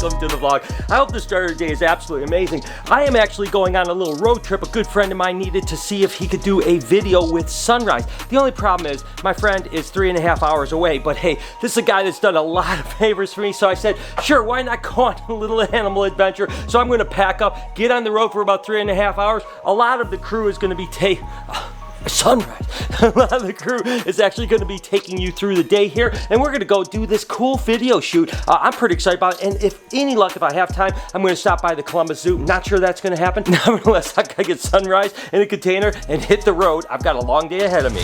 welcome to the vlog. I hope the start of the day is absolutely amazing. I am actually going on a little road trip. A good friend of mine needed to see if he could do a video with sunrise. The only problem is my friend is 3.5 hours away, but hey, this is a guy that's done a lot of favors for me, so I said, sure, why not go on a little animal adventure? So I'm gonna pack up, get on the road for about 3.5 hours. A lot of the crew is gonna be sunrise. A lot of the crew is actually going to be taking you through the day here, and we're going to go do this cool video shoot. I'm pretty excited about it, and if any luck, if I have time, I'm going to stop by the Columbus Zoo. Not sure that's going to happen. Nevertheless, I got to get sunrise in a container and hit the road. I've got a long day ahead of me.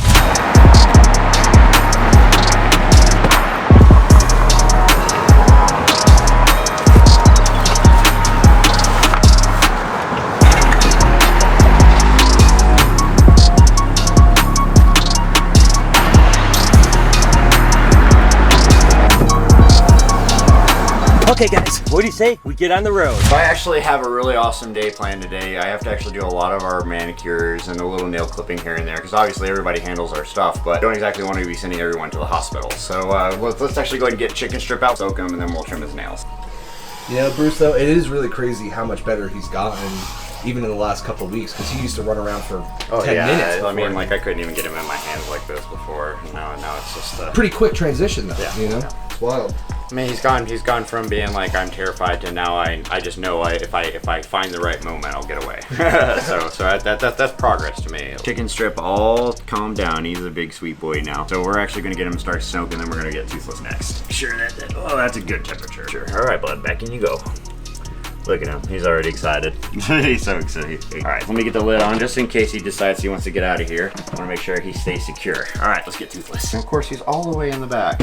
Okay guys, what do you say? We get on the road. So I actually have a really awesome day planned today. I have to actually do a lot of our manicures and a little nail clipping here and there, because obviously everybody handles our stuff, but I don't exactly want to be sending everyone to the hospital. So let's actually go ahead and get Chicken Strip out, soak him, and then we'll trim his nails. You know, Bruce, though, it is really crazy how much better he's gotten, even in the last couple of weeks, because he used to run around for 10 minutes. I mean, like, I couldn't even get him in my hands like this before. Now it's just pretty quick transition, though. Yeah, you know, it's wild. I mean, he's gone from being like I'm terrified to now I just know if I find the right moment, I'll get away. so that's progress to me. Chicken Strip all calmed down. He's a big sweet boy now. So we're actually gonna get him to start smoking, then we're gonna get Toothless next. Sure, oh, that's a good temperature. Sure. All right, bud, back in you go. Look at him, he's already excited. He's so excited. All right, let me get the lid on just in case he decides he wants to get out of here. I wanna make sure he stays secure. All right, let's get Toothless. And of course, he's all the way in the back.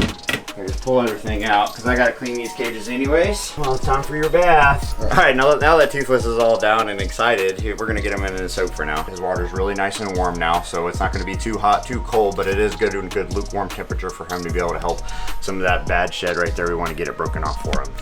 I just pull everything out because I gotta clean these cages anyways. Well, it's time for your bath. All right, now that Toothless is all down and excited, we're gonna get him in the soak for now. His water's really nice and warm now, so it's not gonna be too hot, too cold, but it is good and good lukewarm temperature for him to be able to help some of that bad shed right there. We want to get it broken off for him.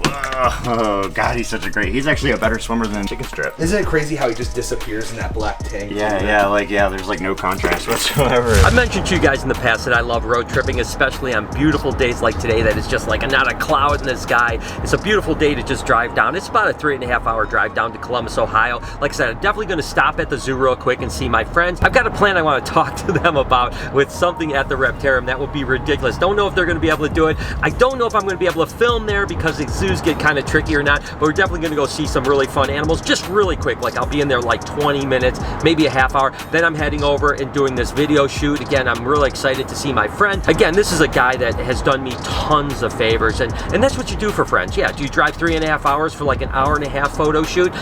Oh God, he's such a great. He's actually a better swimmer than Chicken Strip. Isn't it crazy how he just disappears in that black tank? Yeah, there's like no contrast whatsoever. I mentioned to you guys in the past that I love road tripping, especially on beautiful days like today that is just like not a cloud in the sky. It's a beautiful day to just drive down. It's about a 3.5 hour drive down to Columbus, Ohio. Like I said, I'm definitely going to stop at the zoo real quick and see my friends. I've got a plan I want to talk to them about with something at the Reptarium that will be ridiculous. Don't know if they're going to be able to do it. I don't know if I'm going to be able to film there because the zoos get kind of tricky or not, but we're definitely going to go see some really fun animals just really quick. Like I'll be in there like 20 minutes, maybe a half hour. Then I'm heading over and doing this video shoot. Again, I'm really excited to see my friend. Again, this is a guy that has done me tons of favors, and that's what you do for friends. Yeah, do you drive 3.5 hours for like an hour-and-a-half photo shoot?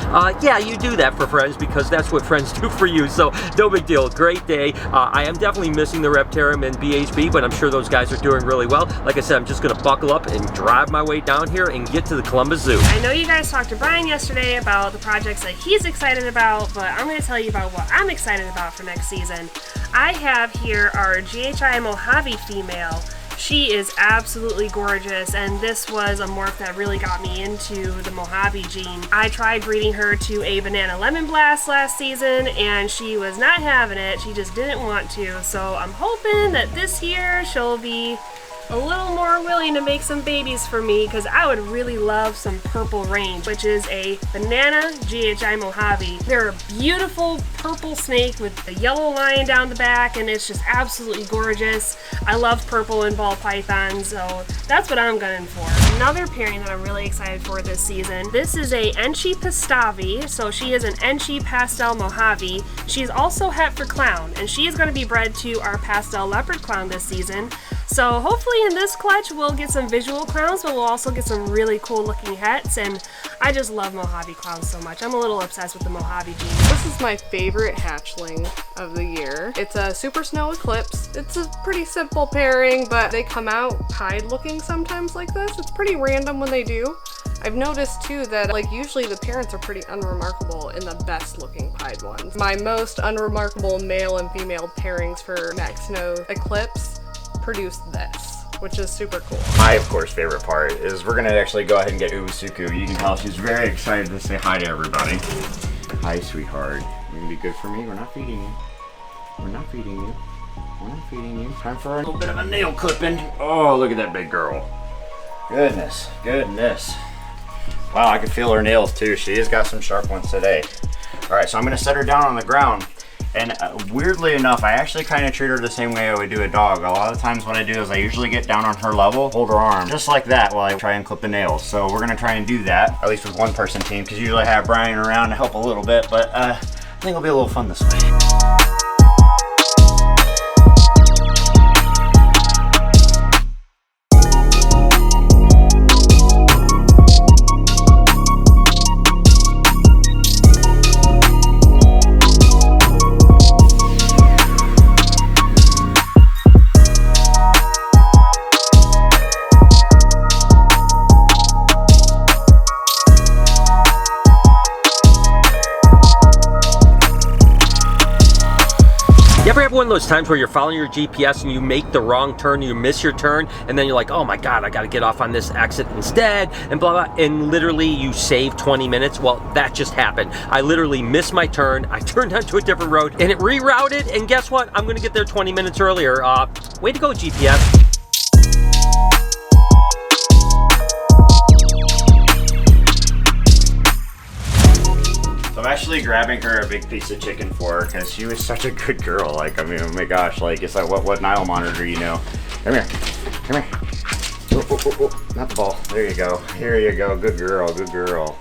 Yeah, you do that for friends because that's what friends do for you, so no big deal. Great day. I am definitely missing the Reptarium and BHB, but I'm sure those guys are doing really well. Like I said, I'm just gonna buckle up and drive my way down here and get to the Columbus Zoo. I know you guys talked to Brian yesterday about the projects that he's excited about, but I'm gonna tell you about what I'm excited about for next season. I have here our GHI Mojave female. She is absolutely gorgeous, and this was a morph that really got me into the Mojave gene. I tried breeding her to a banana lemon blast last season, and she was not having it. She just didn't want to, so I'm hoping that this year she'll be a little more willing to make some babies for me, because I would really love some purple range, which is a banana GHI Mojave. They're a beautiful purple snake with a yellow line down the back, and it's just absolutely gorgeous. I love purple and ball pythons, so that's what I'm gunning for. Another pairing that I'm really excited for this season, this is a Enchi Pastavi, so she is an Enchi Pastel Mojave. She's also het for clown, and she is going to be bred to our pastel leopard clown this season. So hopefully in this clutch we'll get some visual clowns, but we'll also get some really cool looking hets, and I just love Mojave clowns so much. I'm a little obsessed with the Mojave gene. This is my favorite hatchling of the year. It's a Super Snow Eclipse. It's a pretty simple pairing, but they come out pied looking sometimes like this. It's pretty random when they do. I've noticed too that like usually the parents are pretty unremarkable in the best looking pied ones. My most unremarkable male and female pairings for Max Snow Eclipse produced this, which is super cool. My, of course, favorite part is we're gonna actually go ahead and get Uwasuku. You can tell she's very excited to say hi to everybody. Hi, sweetheart. You're gonna be good for me? We're not feeding you. We're not feeding you. We're not feeding you. Time for a little bit of a nail clipping. Oh, look at that big girl. Goodness, goodness. Wow, I can feel her nails too. She has got some sharp ones today. All right, so I'm gonna set her down on the ground. And weirdly enough, I actually kind of treat her the same way I would do a dog. A lot of times what I do is I usually get down on her level, hold her arm, just like that while I try and clip the nails. So we're gonna try and do that, at least with one person team, because usually I have Brian around to help a little bit, but I think it'll be a little fun this way. You ever have one of those times where you're following your GPS and you make the wrong turn, you miss your turn, and then you're like, oh my God, I gotta get off on this exit instead, and blah, blah, and literally you save 20 minutes? Well, that just happened. I literally missed my turn, I turned onto a different road, and it rerouted, and guess what? I'm gonna get there 20 minutes earlier. Way to go, GPS. I'm actually grabbing her a big piece of chicken for her because she was such a good girl. Like, I mean, oh my gosh, like, it's like, what Nile monitor, you know? Come here, come here. Oh, oh, oh, oh. Not the ball. There you go. Here you go. Good girl, good girl.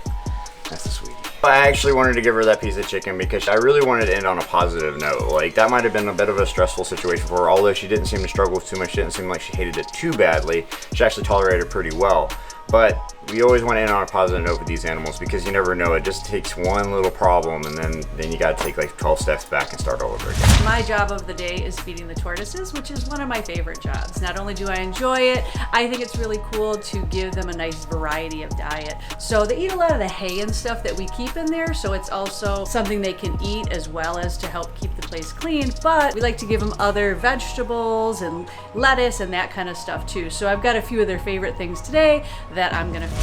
That's a sweetie. I actually wanted to give her that piece of chicken because I really wanted to end on a positive note. Like, that might have been a bit of a stressful situation for her, although she didn't seem to struggle too much. She didn't seem like she hated it too badly. She actually tolerated it pretty well. But we always want to end on a positive note with these animals because you never know. It just takes one little problem and then you got to take like 12 steps back and start all over again. My job of the day is feeding the tortoises, which is one of my favorite jobs. Not only do I enjoy it, I think it's really cool to give them a nice variety of diet. So they eat a lot of the hay and stuff that we keep in there, so it's also something they can eat as well as to help keep the place clean. But we like to give them other vegetables and lettuce and that kind of stuff too. So I've got a few of their favorite things today that I'm gonna feed.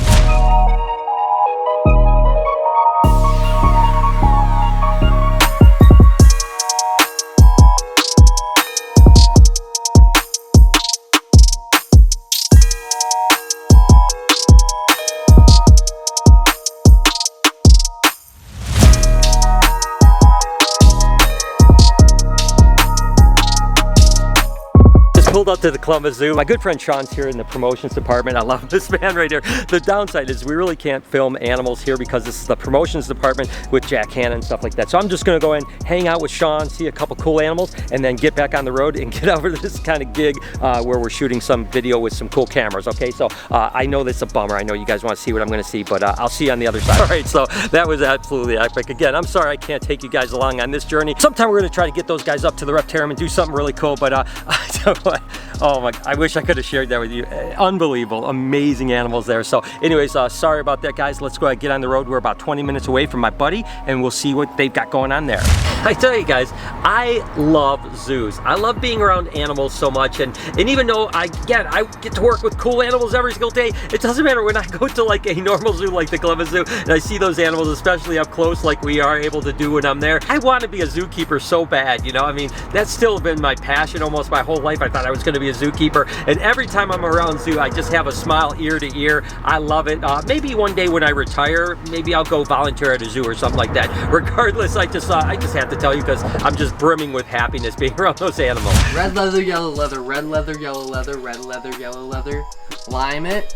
Pulled up to the Columbus Zoo. My good friend Sean's here in the promotions department. I love this man right here. The downside is we really can't film animals here because this is the promotions department with Jack Hanna and stuff like that. So I'm just gonna go in, hang out with Sean, see a couple cool animals, and then get back on the road and get over to this kind of gig where we're shooting some video with some cool cameras, okay? So I know this is a bummer. I know you guys wanna see what I'm gonna see, but I'll see you on the other side. All right, so that was absolutely epic. Again, I'm sorry I can't take you guys along on this journey. Sometime we're gonna try to get those guys up to the Reptarium and do something really cool, but oh my, I wish I could have shared that with you. Unbelievable, amazing animals there. So anyways, sorry about that, guys. Let's go ahead and get on the road. We're about 20 minutes away from my buddy, and we'll see what they've got going on there. I tell you guys, I love zoos. I love being around animals so much, and even though I get to work with cool animals every single day, it doesn't matter when I go to like a normal zoo like the Columbus Zoo, and I see those animals, especially up close like we are able to do when I'm there. I want to be a zookeeper so bad, you know? I mean, that's still been my passion almost my whole life. I thought I was going to be a zookeeper, and every time I'm around zoo, I just have a smile ear to ear. I love it. Maybe one day when I retire, maybe I'll go volunteer at a zoo or something like that. Regardless, I just have to tell you because I'm just brimming with happiness being around those animals. Red leather, yellow leather, red leather, yellow leather, red leather, yellow leather. Lime it.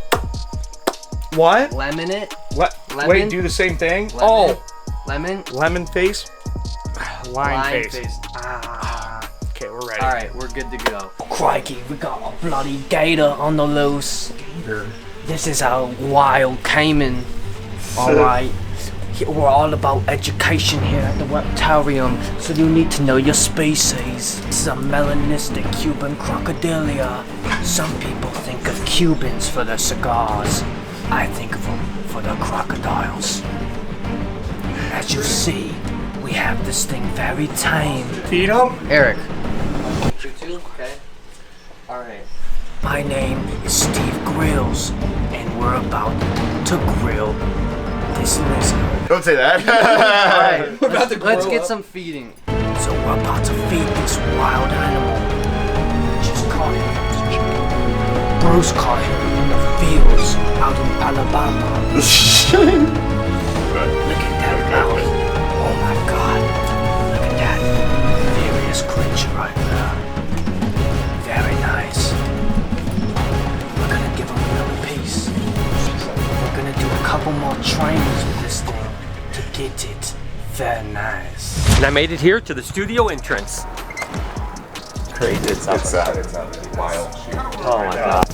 What? Lemon it. What? Lemon. Wait, do the same thing? Lemon. Oh, Lemon. lemon face. Lime face. Okay, we're ready. Alright, we're good to go. Crikey, we got a bloody gator on the loose. Gator. This is a wild caiman. Alright. We're all about education here at the Reptarium, so you need to know your species. This is a melanistic Cuban crocodilia. Some people think of Cubans for their cigars. I think of them for their crocodiles. As you see, we have this thing very tame. Feed them? Eric. Okay. Alright. My name is Steve Grills, and we're about to grill this lizard. Don't say that. Alright, We're about to let's grow get up. some feeding. So we're about to feed this wild animal. Just call it chicken. Bruce caught him in the fields out in Alabama. Look at that mouth. Oh my God. Look at that furious creature right there. Very nice. We're gonna give him another piece. We're gonna do a couple more trainings with this thing to get it. Very nice. And I made it here to the studio entrance. Crazy. It's a wild shoot. Oh my God.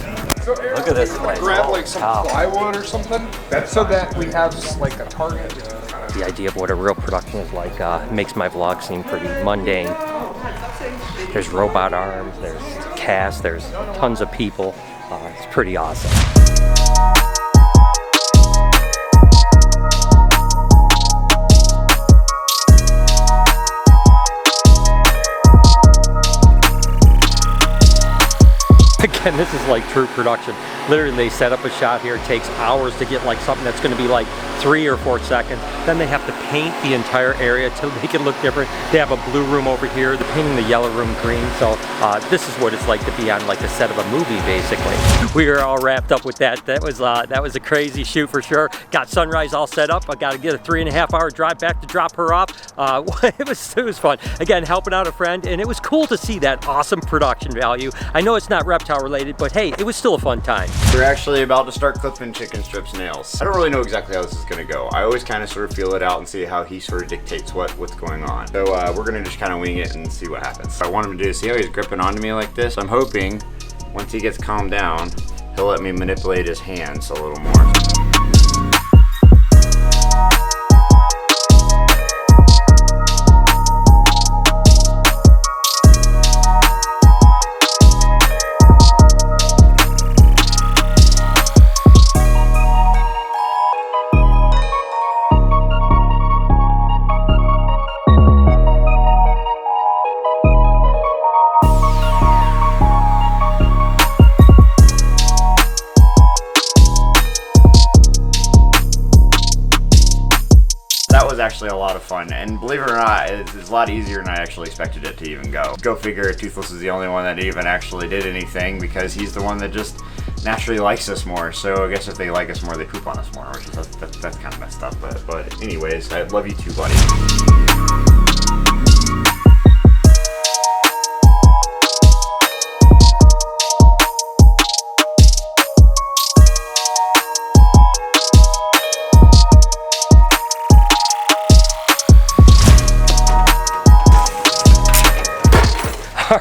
Look at this place. Grab like some plywood or something, so that we have like a target. The idea of what a real production is like makes my vlog seem pretty mundane. There's robot arms, there's cast, there's tons of people. It's pretty awesome. Again, this is like true production. Literally, they set up a shot here. It takes hours to get like something that's going to be like 3 or 4 seconds. Then they have to paint the entire area to make it look different. They have a blue room over here. They're painting the yellow room green. So this is what it's like to be on like the set of a movie, basically. We are all wrapped up with that. That was a crazy shoot for sure. Got Sunrise all set up. I got to get a 3.5-hour drive back to drop her off. It was fun. Again, helping out a friend, and it was cool to see that awesome production value. I know it's not reptile related, but hey, it was still a fun time. We're actually about to start clipping Chicken Strip's nails. I don't really know exactly how this is gonna go. I always kind of sort of feel it out and see how he sort of dictates what's going on. So we're gonna just kind of wing it and see what happens. What I want him to do is see how he's gripping onto me like this. I'm hoping once he gets calmed down, he'll let me manipulate his hands a little more. Actually a lot of fun, and believe it or not, it's a lot easier than I actually expected it to even go. Go figure, Toothless is the only one that even actually did anything, because he's the one that just naturally likes us more. So I guess if they like us more, they poop on us more, which is that's kind of messed up. But anyways, I love you too, buddy.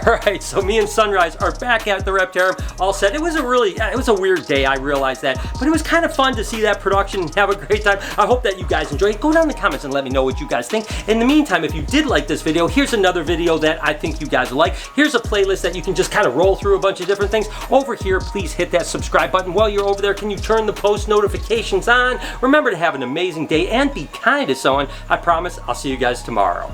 Alright, so me and Sunrise are back at the Reptarium, all set. It was a weird day, I realized that, but it was kind of fun to see that production and have a great time. I hope that you guys enjoyed it. Go down in the comments and let me know what you guys think. In the meantime, if you did like this video, here's another video that I think you guys will like. Here's a playlist that you can just kind of roll through a bunch of different things. Over here, please hit that subscribe button. While you're over there, can you turn the post notifications on? Remember to have an amazing day and be kind to someone. I promise I'll see you guys tomorrow.